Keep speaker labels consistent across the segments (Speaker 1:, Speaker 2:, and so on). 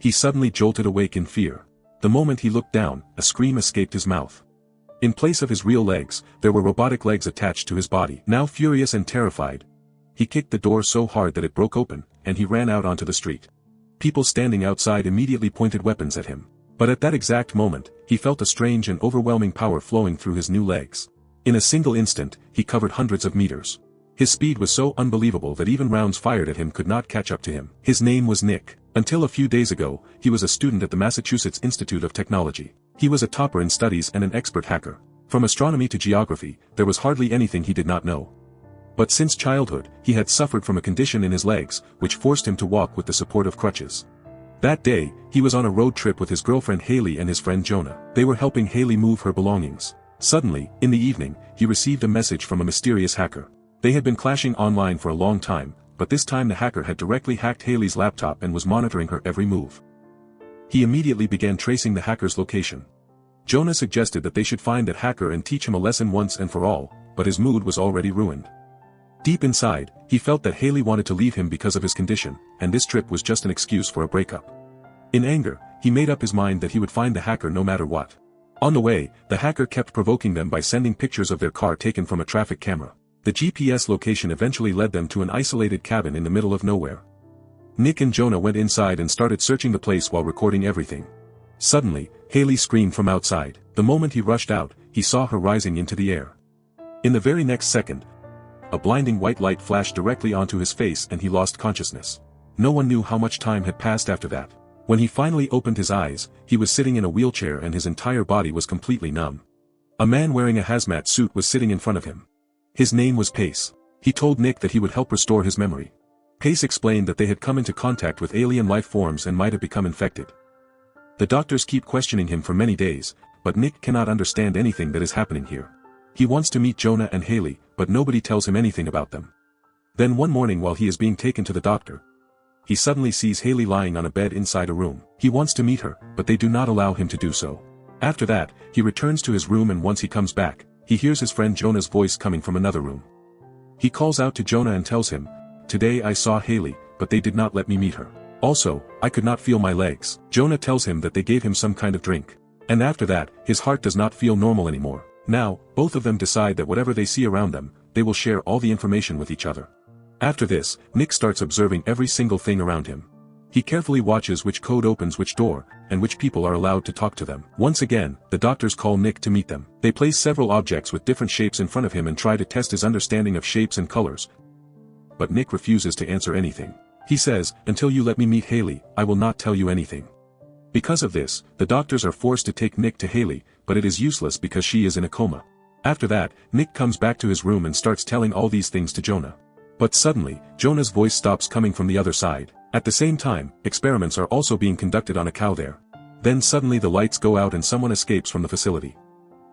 Speaker 1: He suddenly jolted awake in fear. The moment he looked down, a scream escaped his mouth. In place of his real legs, there were robotic legs attached to his body. Now furious and terrified, he kicked the door so hard that it broke open, and he ran out onto the street. People standing outside immediately pointed weapons at him. But at that exact moment, he felt a strange and overwhelming power flowing through his new legs. In a single instant, he covered hundreds of meters. His speed was so unbelievable that even rounds fired at him could not catch up to him. His name was Nick. Until a few days ago, he was a student at the Massachusetts Institute of Technology. He was a topper in studies and an expert hacker. From astronomy to geography, there was hardly anything he did not know. But since childhood, he had suffered from a condition in his legs, which forced him to walk with the support of crutches. That day, he was on a road trip with his girlfriend Haley and his friend Jonah. They were helping Haley move her belongings. Suddenly, in the evening, he received a message from a mysterious hacker. They had been clashing online for a long time, but this time the hacker had directly hacked Haley's laptop and was monitoring her every move. He immediately began tracing the hacker's location. Jonah suggested that they should find that hacker and teach him a lesson once and for all, but his mood was already ruined. Deep inside, he felt that Haley wanted to leave him because of his condition, and this trip was just an excuse for a breakup. In anger, he made up his mind that he would find the hacker no matter what. On the way, the hacker kept provoking them by sending pictures of their car taken from a traffic camera. The GPS location eventually led them to an isolated cabin in the middle of nowhere. Nick and Jonah went inside and started searching the place while recording everything. Suddenly, Haley screamed from outside. The moment he rushed out, he saw her rising into the air. In the very next second, a blinding white light flashed directly onto his face and he lost consciousness. No one knew how much time had passed after that. When he finally opened his eyes, he was sitting in a wheelchair and his entire body was completely numb. A man wearing a hazmat suit was sitting in front of him. His name was Pace. He told Nick that he would help restore his memory. Pace explained that they had come into contact with alien life forms and might have become infected. The doctors keep questioning him for many days, but Nick cannot understand anything that is happening here. He wants to meet Jonah and Haley, but nobody tells him anything about them. Then one morning while he is being taken to the doctor, he suddenly sees Haley lying on a bed inside a room. He wants to meet her, but they do not allow him to do so. After that, he returns to his room and once he comes back, he hears his friend Jonah's voice coming from another room. He calls out to Jonah and tells him, "Today I saw Haley, but they did not let me meet her. Also, I could not feel my legs." Jonah tells him that they gave him some kind of drink. And after that, his heart does not feel normal anymore. Now, both of them decide that whatever they see around them, they will share all the information with each other. After this, Nick starts observing every single thing around him. He carefully watches which code opens which door, and which people are allowed to talk to them. Once again, the doctors call Nick to meet them. They place several objects with different shapes in front of him and try to test his understanding of shapes and colors. But Nick refuses to answer anything. He says, "Until you let me meet Haley, I will not tell you anything." Because of this, the doctors are forced to take Nick to Haley, but it is useless because she is in a coma. After that, Nick comes back to his room and starts telling all these things to Jonah. But suddenly, Jonah's voice stops coming from the other side. At the same time, experiments are also being conducted on a cow there. Then suddenly the lights go out and someone escapes from the facility.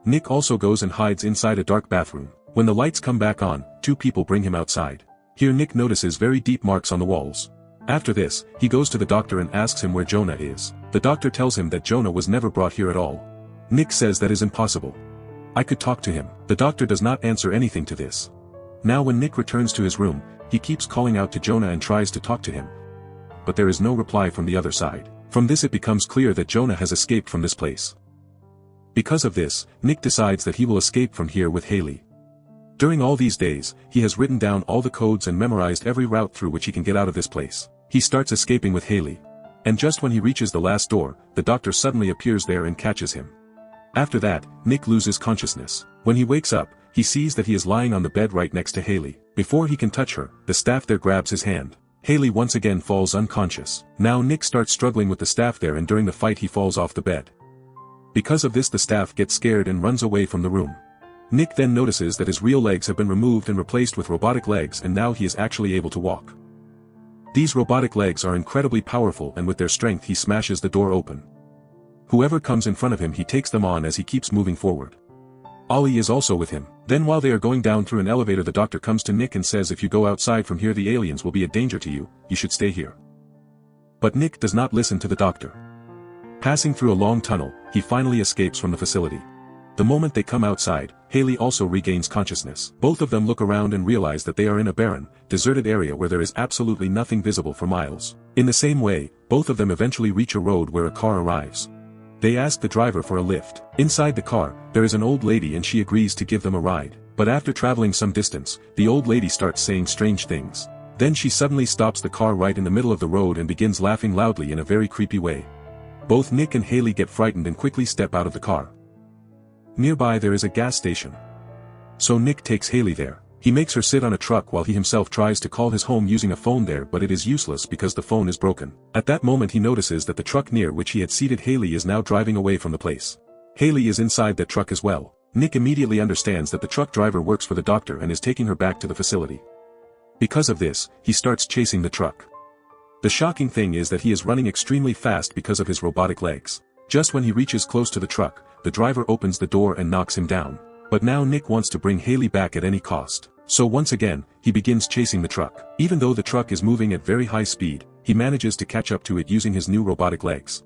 Speaker 1: Nick also goes and hides inside a dark bathroom. When the lights come back on, two people bring him outside. Here Nick notices very deep marks on the walls. After this, he goes to the doctor and asks him where Jonah is. The doctor tells him that Jonah was never brought here at all. Nick says that is impossible. "I could talk to him." The doctor does not answer anything to this. Now when Nick returns to his room, he keeps calling out to Jonah and tries to talk to him. But there is no reply from the other side. From this it becomes clear that Jonah has escaped from this place. Because of this, Nick decides that he will escape from here with Haley. During all these days, he has written down all the codes and memorized every route through which he can get out of this place. He starts escaping with Haley. And just when he reaches the last door, the doctor suddenly appears there and catches him. After that, Nick loses consciousness. When he wakes up, he sees that he is lying on the bed right next to Haley. Before he can touch her, the staff there grabs his hand. Haley once again falls unconscious. Now Nick starts struggling with the staff there and during the fight he falls off the bed. Because of this the staff gets scared and runs away from the room. Nick then notices that his real legs have been removed and replaced with robotic legs and now he is actually able to walk. These robotic legs are incredibly powerful and with their strength he smashes the door open. Whoever comes in front of him he takes them on as he keeps moving forward. Ollie is also with him. Then while they are going down through an elevator the doctor comes to Nick and says if you go outside from here the aliens will be a danger to you, you should stay here. But Nick does not listen to the doctor. Passing through a long tunnel, he finally escapes from the facility. The moment they come outside, Haley also regains consciousness. Both of them look around and realize that they are in a barren, deserted area where there is absolutely nothing visible for miles. In the same way, both of them eventually reach a road where a car arrives. They ask the driver for a lift. Inside the car, there is an old lady and she agrees to give them a ride. But after traveling some distance, the old lady starts saying strange things. Then she suddenly stops the car right in the middle of the road and begins laughing loudly in a very creepy way. Both Nick and Haley get frightened and quickly step out of the car. Nearby there is a gas station. So Nick takes Haley there. He makes her sit on a truck while he himself tries to call his home using a phone there, but it is useless because the phone is broken. At that moment he notices that the truck near which he had seated Haley is now driving away from the place. Haley is inside that truck as well. Nick immediately understands that the truck driver works for the doctor and is taking her back to the facility. Because of this, he starts chasing the truck. The shocking thing is that he is running extremely fast because of his robotic legs. Just when he reaches close to the truck, the driver opens the door and knocks him down. But now Nick wants to bring Haley back at any cost. So once again, he begins chasing the truck. Even though the truck is moving at very high speed, he manages to catch up to it using his new robotic legs.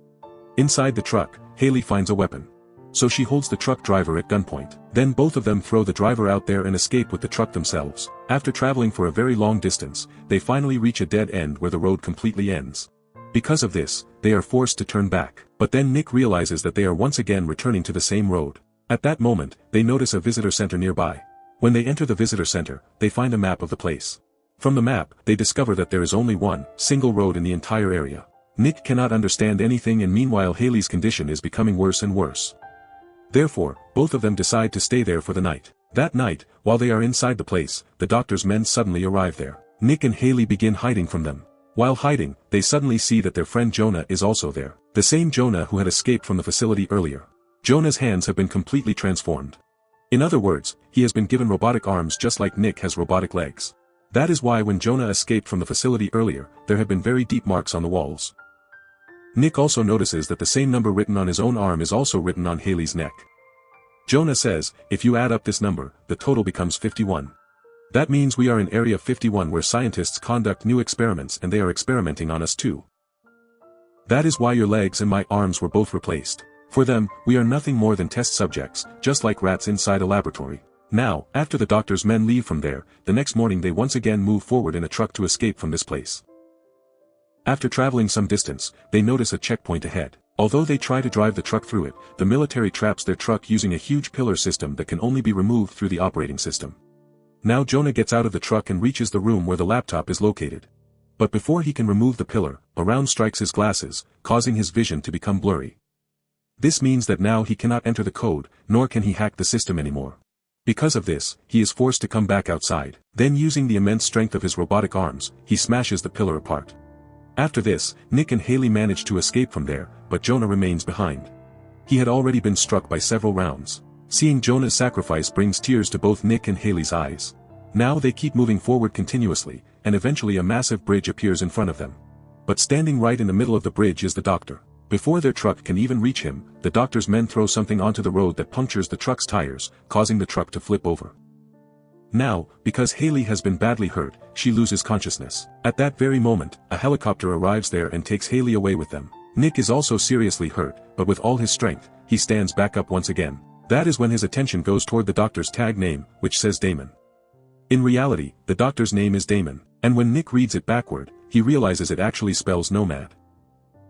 Speaker 1: Inside the truck, Haley finds a weapon. So she holds the truck driver at gunpoint. Then both of them throw the driver out there and escape with the truck themselves. After traveling for a very long distance, they finally reach a dead end where the road completely ends. Because of this, they are forced to turn back. But then Nick realizes that they are once again returning to the same road. At that moment, they notice a visitor center nearby. When they enter the visitor center, they find a map of the place. From the map, they discover that there is only one single road in the entire area. Nick cannot understand anything, and meanwhile Haley's condition is becoming worse and worse. Therefore, both of them decide to stay there for the night. That night, while they are inside the place, the doctor's men suddenly arrive there. Nick and Haley begin hiding from them. While hiding, they suddenly see that their friend Jonah is also there. The same Jonah who had escaped from the facility earlier. Jonah's hands have been completely transformed. In other words, he has been given robotic arms just like Nick has robotic legs. That is why when Jonah escaped from the facility earlier, there have been very deep marks on the walls. Nick also notices that the same number written on his own arm is also written on Haley's neck. Jonah says, if you add up this number, the total becomes 51. That means we are in Area 51 where scientists conduct new experiments and they are experimenting on us too. That is why your legs and my arms were both replaced. For them, we are nothing more than test subjects, just like rats inside a laboratory. Now, after the doctor's men leave from there, the next morning they once again move forward in a truck to escape from this place. After traveling some distance, they notice a checkpoint ahead. Although they try to drive the truck through it, the military traps their truck using a huge pillar system that can only be removed through the operating system. Now Jonah gets out of the truck and reaches the room where the laptop is located. But before he can remove the pillar, a round strikes his glasses, causing his vision to become blurry. This means that now he cannot enter the code, nor can he hack the system anymore. Because of this, he is forced to come back outside. Then using the immense strength of his robotic arms, he smashes the pillar apart. After this, Nick and Haley manage to escape from there, but Jonah remains behind. He had already been struck by several rounds. Seeing Jonah's sacrifice brings tears to both Nick and Haley's eyes. Now they keep moving forward continuously, and eventually a massive bridge appears in front of them. But standing right in the middle of the bridge is the doctor. Before their truck can even reach him, the doctor's men throw something onto the road that punctures the truck's tires, causing the truck to flip over. Now, because Haley has been badly hurt, she loses consciousness. At that very moment, a helicopter arrives there and takes Haley away with them. Nick is also seriously hurt, but with all his strength, he stands back up once again. That is when his attention goes toward the doctor's tag name, which says Damon. In reality, the doctor's name is Damon, and when Nick reads it backward, he realizes it actually spells NOMAD.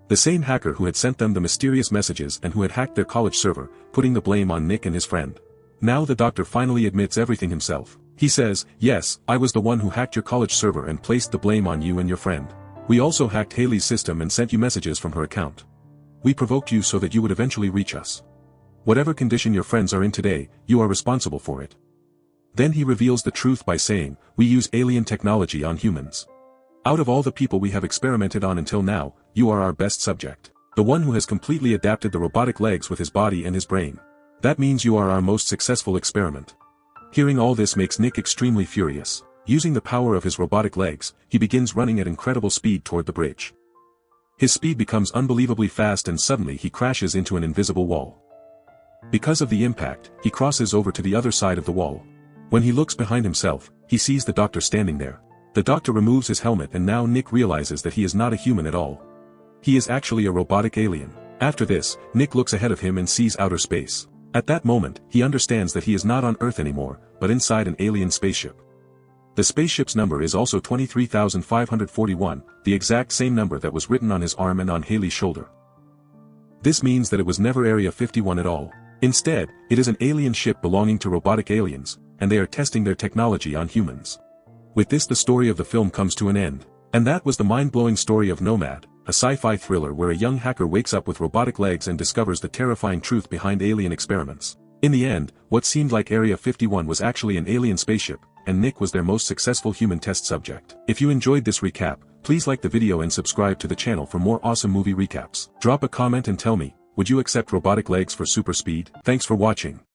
Speaker 1: The same hacker who had sent them the mysterious messages and who had hacked their college server, putting the blame on Nick and his friend. Now the doctor finally admits everything himself. He says, yes, I was the one who hacked your college server and placed the blame on you and your friend. We also hacked Haley's system and sent you messages from her account. We provoked you so that you would eventually reach us. Whatever condition your friends are in today, you are responsible for it. Then he reveals the truth by saying, we use alien technology on humans. Out of all the people we have experimented on until now, you are our best subject. The one who has completely adapted the robotic legs with his body and his brain. That means you are our most successful experiment. Hearing all this makes Nick extremely furious. Using the power of his robotic legs, he begins running at incredible speed toward the bridge. His speed becomes unbelievably fast and suddenly he crashes into an invisible wall. Because of the impact, he crosses over to the other side of the wall. When he looks behind himself, he sees the doctor standing there. The doctor removes his helmet and now Nick realizes that he is not a human at all. He is actually a robotic alien. After this, Nick looks ahead of him and sees outer space. At that moment, he understands that he is not on Earth anymore, but inside an alien spaceship. The spaceship's number is also 23,541, the exact same number that was written on his arm and on Haley's shoulder. This means that it was never Area 51 at all. Instead, it is an alien ship belonging to robotic aliens, and they are testing their technology on humans. With this, the story of the film comes to an end. And that was the mind-blowing story of Nomad, a sci-fi thriller where a young hacker wakes up with robotic legs and discovers the terrifying truth behind alien experiments. In the end, what seemed like Area 51 was actually an alien spaceship, and Nick was their most successful human test subject. If you enjoyed this recap, please like the video and subscribe to the channel for more awesome movie recaps. Drop a comment and tell me, would you accept robotic legs for super speed? Thanks for watching.